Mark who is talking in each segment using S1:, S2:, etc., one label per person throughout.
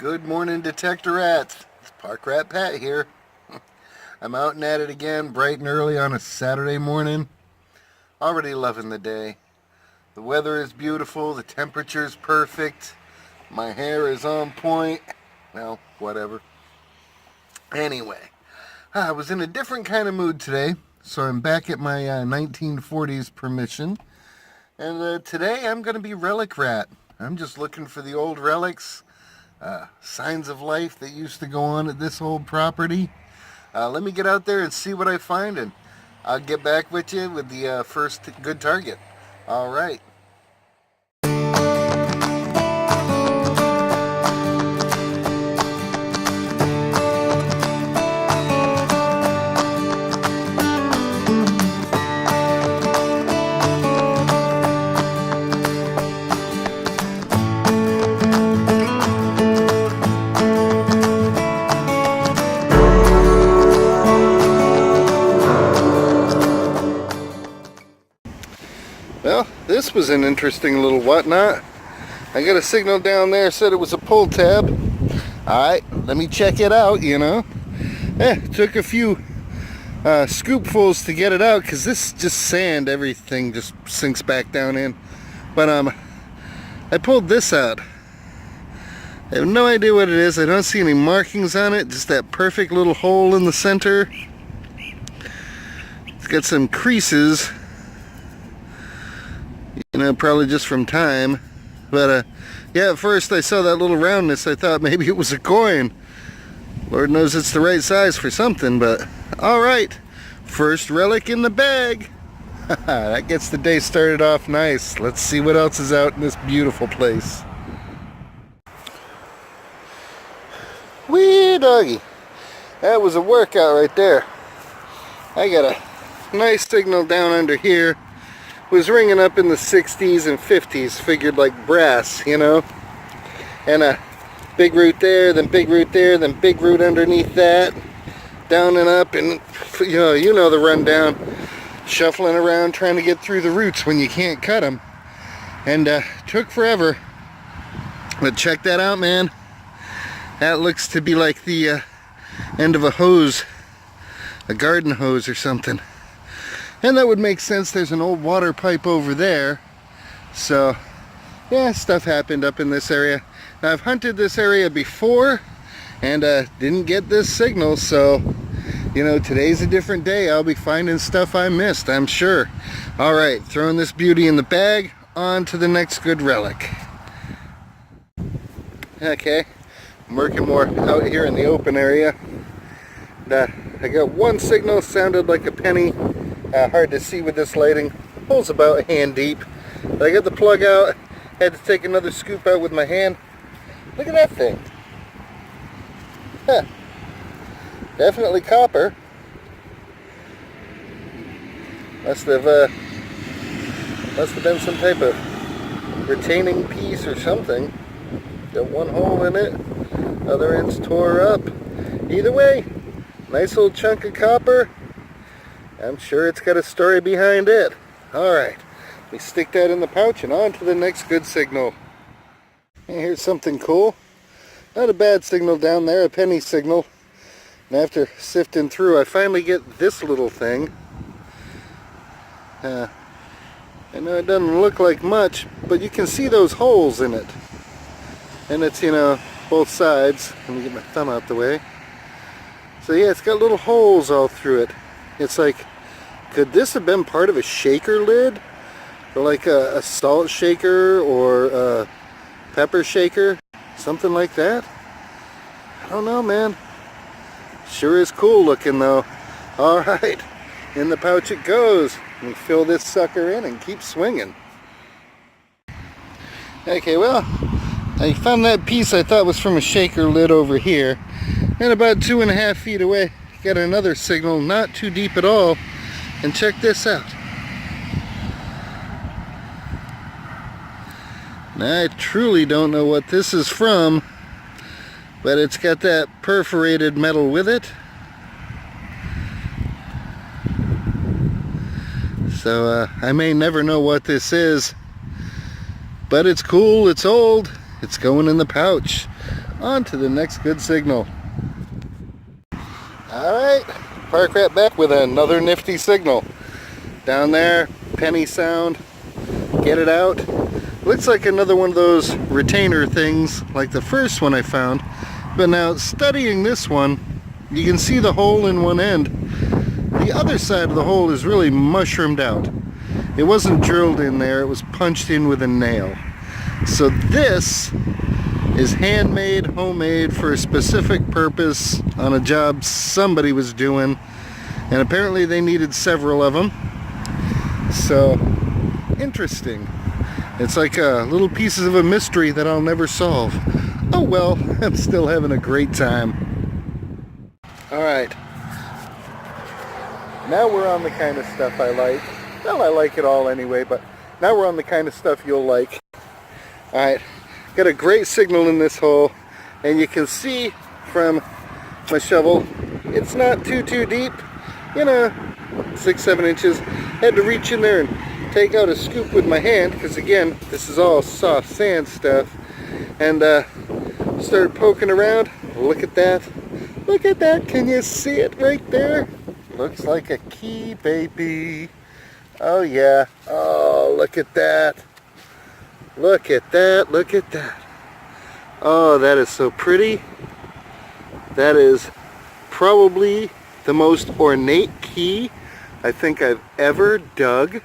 S1: Good morning, Detector Rats. It's Park Rat Pat here. I'm out and at it again, bright and early on a Saturday morning. Already loving the day. The weather is beautiful, the temperature is perfect, my hair is on point. Well, whatever. Anyway, I was in a different kind of mood today, so I'm back at my 1940s permission. And today I'm going to be Relic Rat. I'm just looking for the old relics, signs of life that used to go on at this old property. Let me get out there and see what I find, and I'll get back with you with the first good target. All right. Well, this was an interesting little whatnot. I got a signal down there, said it was a pull tab. Alright, let me check it out, you know. Took a few scoopfuls to get it out, because this just sand, everything just sinks back down in. But I pulled this out. I have no idea what it is. I don't see any markings on it, just that perfect little hole in the center. It's got some creases. You know, probably just from time. But yeah, at first I saw that little roundness, I thought maybe it was a coin. Lord knows it's the right size for something, but alright, first relic in the bag. That gets the day started off nice. Let's see what else is out in this beautiful place. Wee doggy, that was a workout right there. I got a nice signal down under here. Was ringing up in the 60s and 50s, figured like brass, you know. And a big root there, then big root there, then big root underneath that, down and up, and you know the rundown. Shuffling around trying to get through the roots when you can't cut them, and took forever. But check that out, man. That looks to be like the end of a hose, a garden hose or something. And that would make sense. There's an old water pipe over there. So, yeah, stuff happened up in this area. Now, I've hunted this area before and didn't get this signal. So, you know, today's a different day. I'll be finding stuff I missed, I'm sure. All right, throwing this beauty in the bag. On to the next good relic. Okay, I'm working more out here in the open area. I got one signal, sounded like a penny. Hard to see with this lighting. Hole's about a hand deep. But I got the plug out. Had to take another scoop out with my hand. Look at that thing. Huh. Definitely copper. Must have been some type of retaining piece or something. Got one hole in it. Other end's tore up. Either way, nice little chunk of copper. I'm sure it's got a story behind it. Alright, we stick that in the pouch and on to the next good signal. And here's something cool. Not a bad signal down there, a penny signal. And after sifting through, I finally get this little thing. I know it doesn't look like much, but you can see those holes in it. And it's, you know, both sides. Let me get my thumb out the way. So yeah, it's got little holes all through it. It's like, could this have been part of a shaker lid? Or like a salt shaker or a pepper shaker? Something like that? I don't know, man. Sure is cool looking though. Alright, in the pouch it goes. Let me fill this sucker in and keep swinging. Okay, well, I found that piece I thought was from a shaker lid over here. And about 2.5 feet away, got another signal, not too deep at all, and check this out. Now, I truly don't know what this is from, but it's got that perforated metal with it. So I may never know what this is, but it's cool, it's old, it's going in the pouch. on to the next good signal. Alright, Park Rat back with another nifty signal. Down there, penny sound, get it out. Looks like another one of those retainer things like the first one I found. But now studying this one, you can see the hole in one end. The other side of the hole is really mushroomed out. It wasn't drilled in there, it was punched in with a nail. So this is handmade, homemade for a specific purpose on a job somebody was doing. And apparently they needed several of them. So, interesting. It's like little pieces of a mystery that I'll never solve. Oh well, I'm still having a great time. Alright. Now we're on the kind of stuff I like. Well, I like it all anyway, but now we're on the kind of stuff you'll like. Alright, got a great signal in this hole, and you can see from my shovel, it's not too deep, you know, 6-7 inches. Had to reach in there and take out a scoop with my hand, because again, this is all soft sand stuff, and started poking around. Look at that. Look at that. Can you see it right there? Looks like a key, baby. Oh yeah. Oh, look at that. Look at that. Look at that. Oh, that is so pretty. That is probably the most ornate key I think I've ever dug.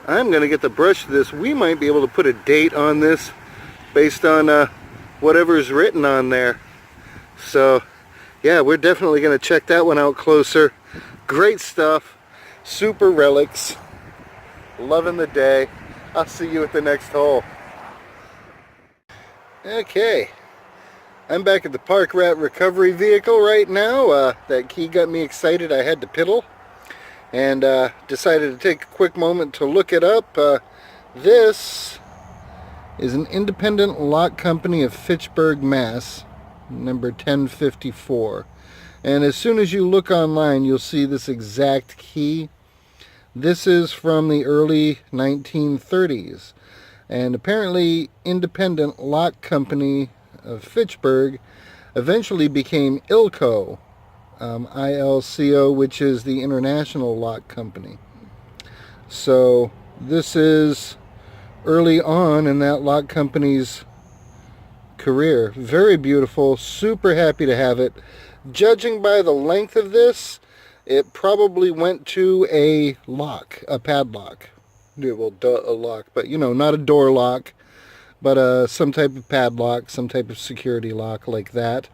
S1: I'm going to get the brush to this. We might be able to put a date on this based on whatever's written on there. So yeah, we're definitely going to check that one out closer. Great stuff. Super relics. Loving the day. I'll see you at the next hole. Okay. I'm back at the Park Rat recovery vehicle right now. That key got me excited. I had to piddle. And decided to take a quick moment to look it up. This is an independent lock company of Fitchburg, Mass. Number 1054. And as soon as you look online, you'll see this exact key. This is from the early 1930s. And apparently, independent lock company of Fitchburg eventually became ILCO, ILCO, which is the International Lock Company. So this is early on in that lock company's career. Very beautiful, super happy to have it. Judging by the length of this, it probably went to a lock, a padlock. Well, a lock, but you know, not a door lock, but some type of padlock, some type of security lock like that.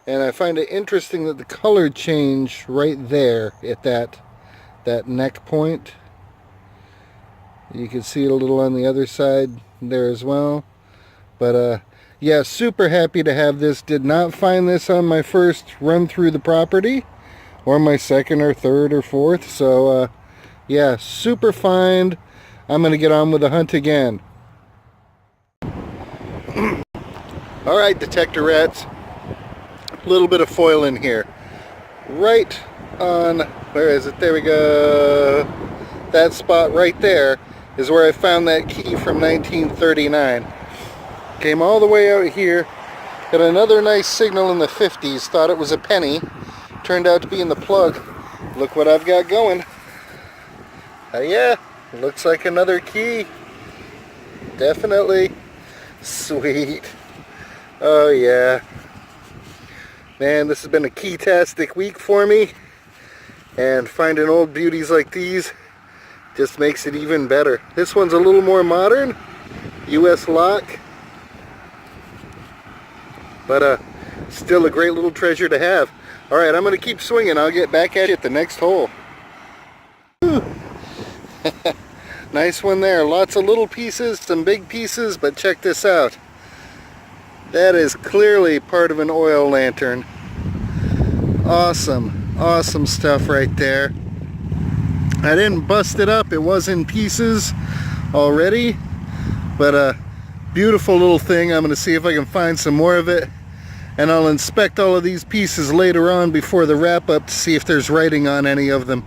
S1: And I find it interesting that the color change right there at that neck point. You can see it a little on the other side there as well. But yeah, super happy to have this. Did not find this on my first run through the property, or my second or third or fourth. So yeah, super find. I'm going to get on with the hunt again. Alright, detector rats. A little bit of foil in here. Right on, where is it? There we go. That spot right there is where I found that key from 1939. Came all the way out here. Got another nice signal in the 50s. Thought it was a penny. Turned out to be in the plug. Look what I've got going. Yeah, looks like another key. Definitely. Sweet. Oh yeah. Man, this has been a key-tastic week for me. And finding old beauties like these just makes it even better. This one's a little more modern. US lock. But still a great little treasure to have. Alright, I'm going to keep swinging. I'll get back at you at the next hole. Nice one there. Lots of little pieces, some big pieces, but check this out. That is clearly part of an oil lantern. Awesome, awesome stuff right there. I didn't bust it up. It was in pieces already, but a beautiful little thing. I'm going to see if I can find some more of it, and I'll inspect all of these pieces later on before the wrap up to see if there's writing on any of them.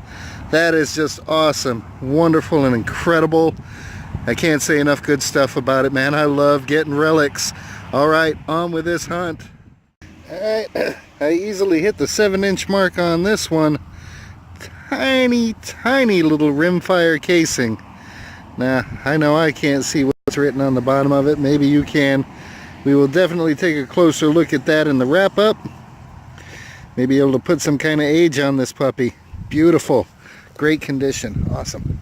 S1: That is just awesome, wonderful, and incredible. I can't say enough good stuff about it, man. I love getting relics. All right, on with this hunt. All right, I easily hit the 7-inch mark on this one. Tiny, tiny little rimfire casing. Now, I know I can't see what's written on the bottom of it. Maybe you can. We will definitely take a closer look at that in the wrap-up. Maybe able to put some kind of age on this puppy. Beautiful. Great condition. Awesome.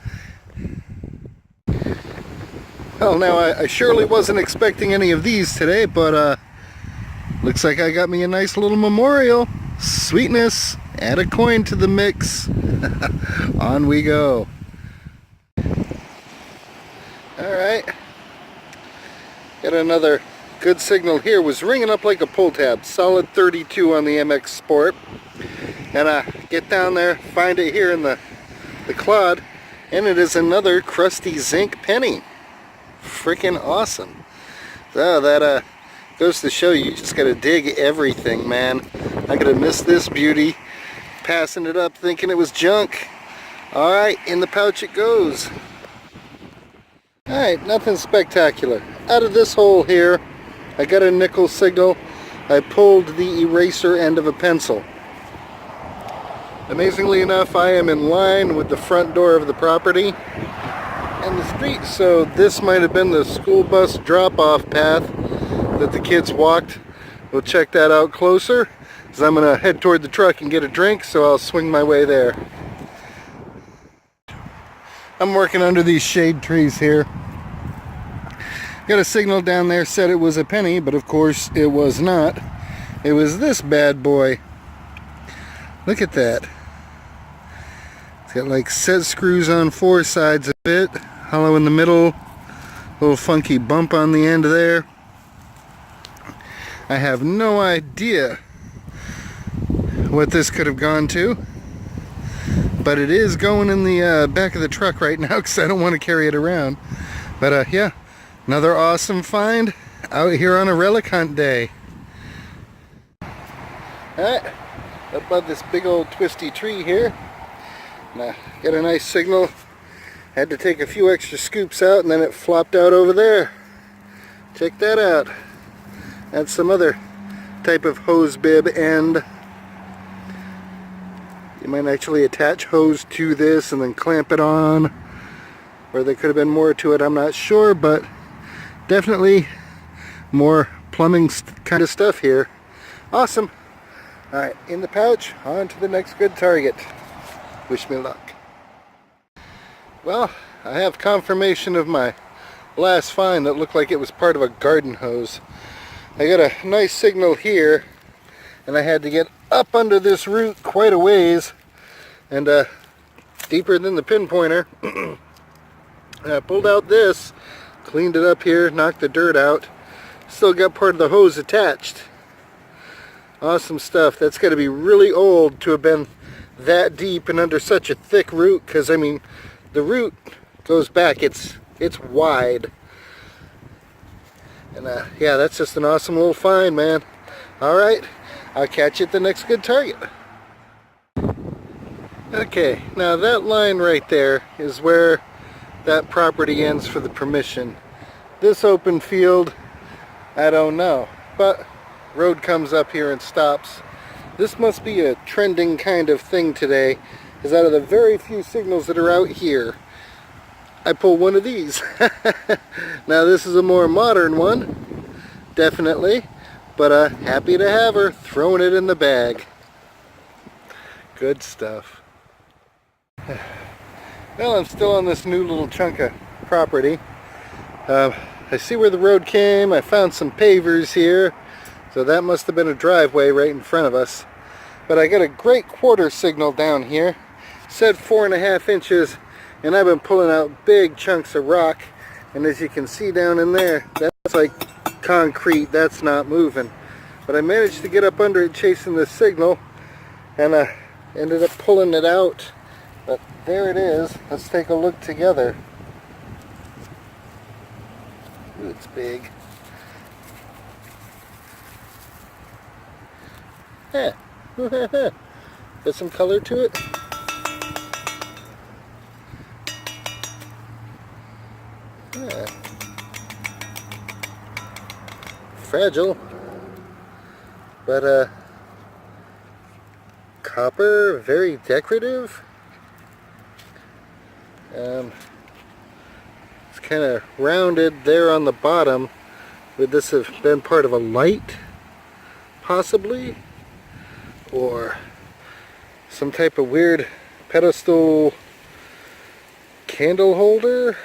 S1: Well, now I surely wasn't expecting any of these today, but looks like I got me a nice little memorial. Sweetness. Add a coin to the mix. On we go. Alright. Got another good signal here. Was ringing up like a pull tab. Solid 32 on the MX Sport. And get down there, find it here in the clod, and it is another crusty zinc penny. Freaking awesome. So that goes to show you just gotta dig everything, man. I could have missed this beauty, passing it up thinking it was junk. Alright, in the pouch it goes. Alright, nothing spectacular. Out of this hole here, I got a nickel signal. I pulled the eraser end of a pencil. Amazingly enough, I am in line with the front door of the property and the street, so this might have been the school bus drop-off path that the kids walked. We'll check that out closer, because I'm going to head toward the truck and get a drink, so I'll swing my way there. I'm working under these shade trees here. Got a signal down there, said it was a penny, but of course it was not. It was this bad boy. Look at that. It's got like set screws on 4 sides of it, hollow in the middle, little funky bump on the end there. I have no idea what this could have gone to, but it is going in the back of the truck right now because I don't want to carry it around. But yeah, another awesome find out here on a relic hunt day. Alright, above this big old twisty tree here. Now, got a nice signal. Had to take a few extra scoops out and then it flopped out over there. Check that out. That's some other type of hose bib end. You might actually attach hose to this and then clamp it on. Or there could have been more to it, I'm not sure, but definitely more plumbing kind of stuff here. Awesome. Alright, in the pouch, on to the next good target. Wish me luck. Well, I have confirmation of my last find that looked like it was part of a garden hose. I got a nice signal here, and I had to get up under this root quite a ways, and deeper than the pinpointer. I pulled out this, cleaned it up here, knocked the dirt out. Still got part of the hose attached. Awesome stuff. That's got to be really old to have been that deep and under such a thick root, because I mean the root goes back, it's wide. And yeah, that's just an awesome little find, man. Alright, I'll catch you at the next good target. Okay, now that line right there is where that property ends for the permission. This open field, I don't know, but road comes up here and stops. This must be a trending kind of thing today, because out of the very few signals that are out here, I pull one of these. Now this is a more modern one, definitely, but happy to have her, throwing it in the bag. Good stuff. Well, I'm still on this new little chunk of property. I see where the road came. I found some pavers here, so that must have been a driveway right in front of us. But I got a great quarter signal down here. Said 4.5 inches, and I've been pulling out big chunks of rock, and as you can see down in there, that's like concrete. That's not moving. But I managed to get up under it chasing the signal, and I ended up pulling it out. But there it is. Let's take a look together. Ooh, it's big. Yeah. Got some color to it. fragile, but copper, very decorative. It's kind of rounded there on the bottom. Would this have been part of a light, possibly? Or some type of weird pedestal candle holder?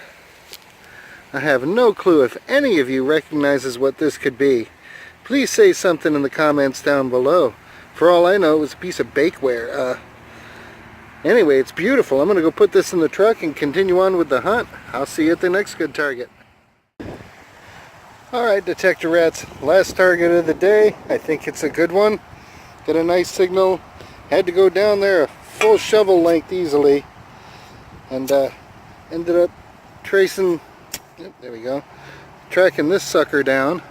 S1: I have no clue. If any of you recognizes what this could be, please say something in the comments down below. For all I know, it was a piece of bakeware. Anyway, it's beautiful. I'm going to go put this in the truck and continue on with the hunt. I'll see you at the next good target. Alright, Detector Rats, last target of the day. I think it's a good one. Got a nice signal. Had to go down there a full shovel length easily. And ended up tracing, there we go, tracking this sucker down.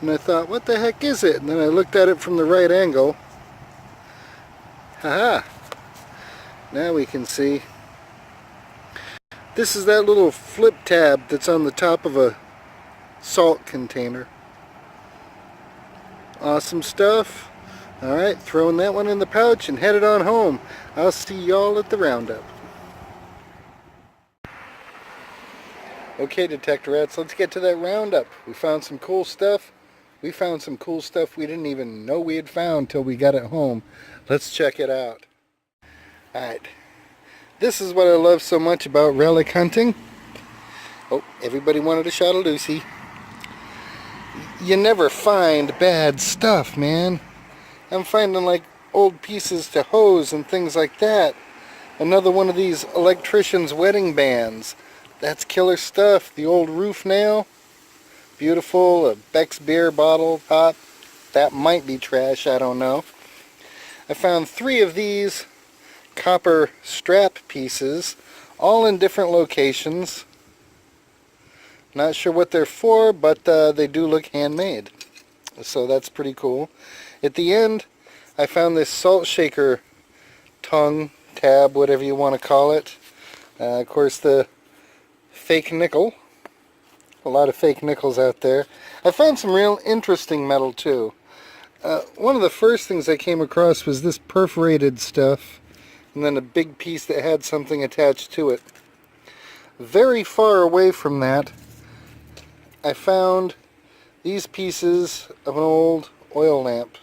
S1: And I thought, what the heck is it? And then I looked at it from the right angle. Haha! Now we can see. This is that little flip tab that's on the top of a salt container. Awesome stuff. Alright, throwing that one in the pouch and headed on home. I'll see y'all at the roundup. Okay, Detector Rats, let's get to that roundup. We found some cool stuff. We found some cool stuff we didn't even know we had found till we got it home. Let's check it out. Alright. This is what I love so much about relic hunting. Oh, everybody wanted a shot of Lucy. You never find bad stuff, man. I'm finding like old pieces to hose and things like that. Another one of these electrician's wedding bands. That's killer stuff. The old roof nail. Beautiful. A Beck's beer bottle top. That might be trash, I don't know. I found 3 of these copper strap pieces, all in different locations. Not sure what they're for, but they do look handmade. So that's pretty cool. At the end, I found this salt shaker tongue, tab, whatever you want to call it. Of course, the fake nickel. A lot of fake nickels out there. I found some real interesting metal too. One of the first things I came across was this perforated stuff, and then a big piece that had something attached to it. Very far away from that, I found these pieces of an old oil lamp.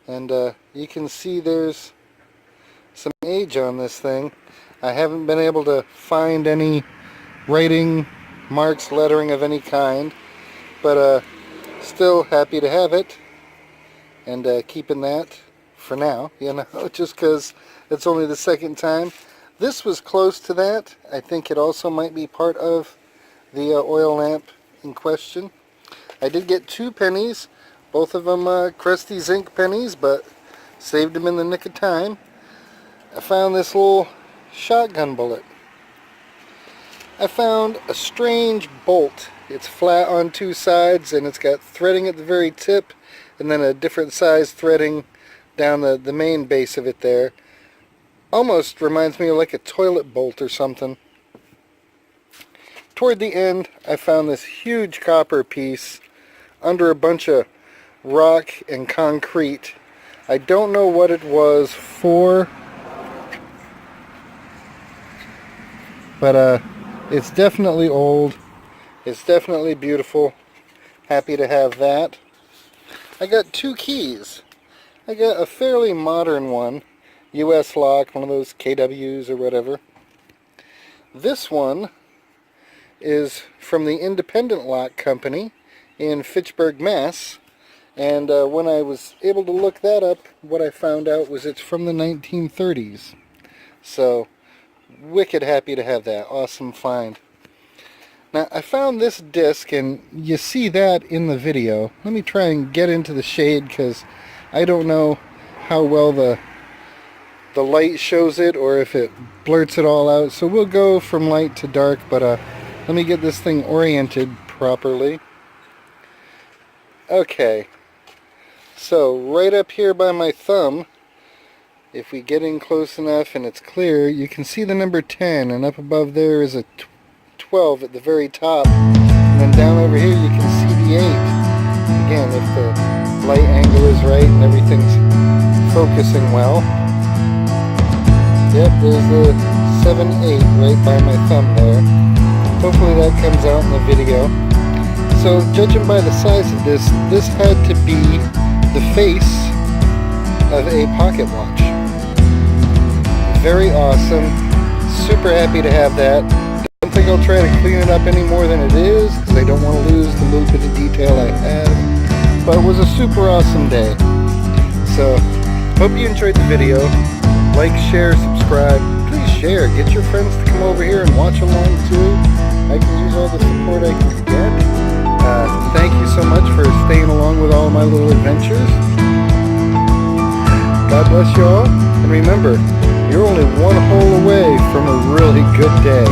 S1: And you can see there's some age on this thing. I haven't been able to find any writing, marks, lettering of any kind, but still happy to have it, and keeping that for now, you know, just because it's only the second time. This was close to that. I think it also might be part of the oil lamp in question. I did get 2 pennies, both of them crusty zinc pennies, but saved them in the nick of time. I found this little shotgun bullet. I found a strange bolt. It's flat on 2 sides and it's got threading at the very tip and then a different size threading down the main base of it there. Almost reminds me of like a toilet bolt or something. Toward the end, I found this huge copper piece under a bunch of rock and concrete. I don't know what it was for, but it's definitely old. It's definitely beautiful. Happy to have that. I got 2 keys. I got a fairly modern one, US lock, one of those KWs or whatever. This one is from the Independent Lock Company in Fitchburg, Mass. And when I was able to look that up, what I found out was it's from the 1930s. So, wicked happy to have that. Awesome find. Now, I found this disc, and you see that in the video. Let me try and get into the shade, because I don't know how well the light shows it, or if it blurts it all out. So we'll go from light to dark, but let me get this thing oriented properly. Okay. So, right up here by my thumb, if we get in close enough and it's clear, you can see the number 10, and up above there is a 12 at the very top. then down over here you can see the 8. Again, if the light angle is right and everything's focusing well. Yep, there's the 7/8 right by my thumb there. Hopefully that comes out in the video. So judging by the size of this, this had to be the face of a pocket watch. Very awesome. Super happy to have that. Don't think I'll try to clean it up any more than it is, because I don't want to lose the little bit of detail I have. But it was a super awesome day. So, hope you enjoyed the video. Like, share, subscribe. Please share. Get your friends to come over here and watch along too. I can use all the support I can get. Thank you so much for staying along with all of my little adventures. God bless you all. And remember, you're only one hole away from a really good day.